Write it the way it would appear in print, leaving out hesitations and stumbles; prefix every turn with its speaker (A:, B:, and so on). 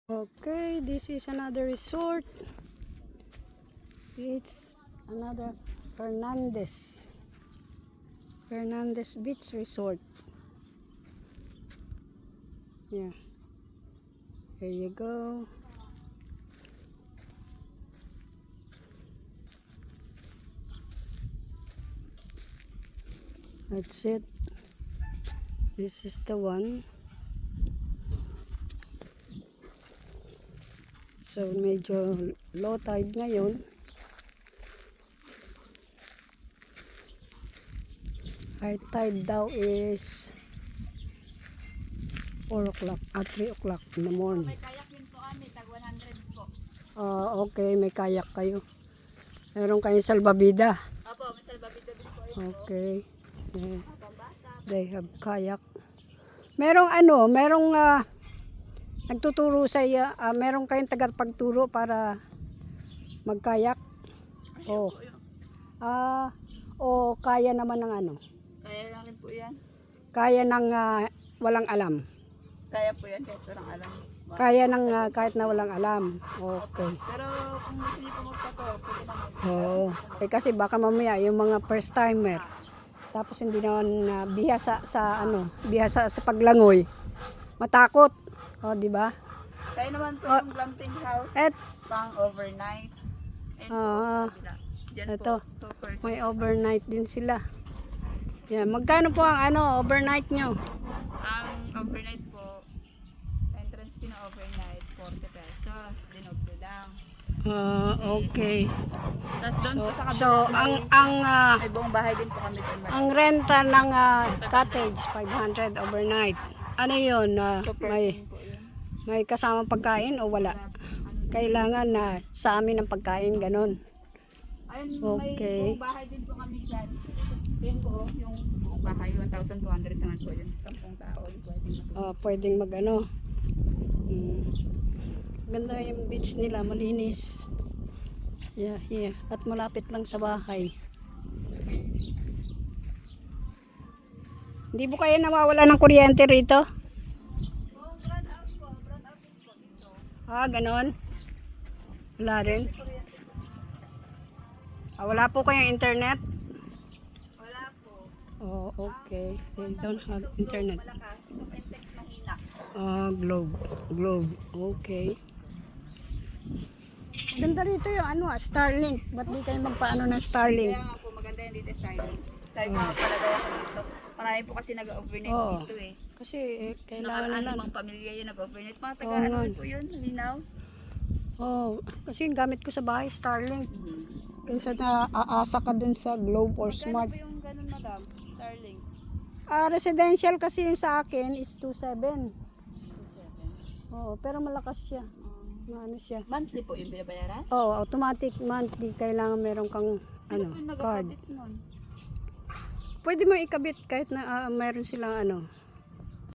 A: Okay, this is another resort. It's another Fernandez Beach Resort. Yeah, here you go. That's it. This is the one. So medyo low tide ngayon. High tide daw is 4 o'clock at 3 o'clock in the morning.
B: May kayak din po kami, tag 100 po.
A: Okay, may kayak kayo. Meron kayong salbabida.
B: Opo, may salbabida din po yun.
A: Okay. Yeah.
B: Pambata.
A: They have kayak. Merong nagtuturo sa iya, meron kayong tagapagturo para magkayak. Oh. O kaya naman ng ano?
B: Kaya lang rin po yan.
A: Kaya ng walang alam.
B: Kaya po yan, kahit walang alam.
A: Kaya ng kahit na walang alam. Okay.
B: Pero kung gusto niyo po magpato, pwede naman.
A: Oo. Kasi baka mamaya yung mga first timer tapos hindi naman bihasa sa paglangoy. Matakot. Di ba?
B: Kaya naman po yung glamping house, pang overnight. And po, dyan
A: ito.
B: po, 2
A: May overnight din sila. Yan, magkano po ang overnight nyo?
B: Ang overnight po, entrance fee na overnight, 40 pesos, dinoble lang.
A: Okay.
B: Tapos doon po sa kabila,
A: So
B: may buong bahay din po kami doon.
A: ang renta ng cottage 500 overnight. Ano 'yun? May kasamang pagkain o wala? Kailangan na sa amin ang pagkain ganun.
B: Ayun,
A: Okay.
B: may buong bahay din po kami dyan. Yun po, yung buong bahay, 1,200 naman po yun. 10 tao,
A: Pwedeng mag-ano. Ganda yung beach nila, malinis. Yeah, yeah. At malapit lang sa bahay. Hindi po kayo nawawala ng kuryente rito?
B: Brand out po dito.
A: Ganon. Wala rin. Wala po kayong internet?
B: Wala po.
A: Okay. They don't have internet.
B: Malakas, yung text mahina.
A: Globe. Okay. Ganda rito yung Starlink. Ba't di kayo magpaano ng Starlink?
B: Kaya nga po, maganda yan dito Starlink. Sabi ko palagay ako dito. Marami po kasi nag-overnight dito eh.
A: Kasi kailangan na lang.
B: Mga pamilya yun nag-overnight. Mga taga-ano po yun, linaw.
A: Kasi yung gamit ko sa bahay, Starlink. Kaysa na aasa ka dun sa Globe or Smart.
B: Ano po yung ganun, madam? Starlink?
A: Residential kasi yung sa akin is 2.7.
B: 2.7.
A: Pero malakas siya. Ano siya?
B: Monthly po yung binabayaran?
A: Automatic monthly. Kailangan meron kang
B: Sino po yung
A: card.
B: nag-akabit nun?
A: Pwede mo ikabit kahit na meron silang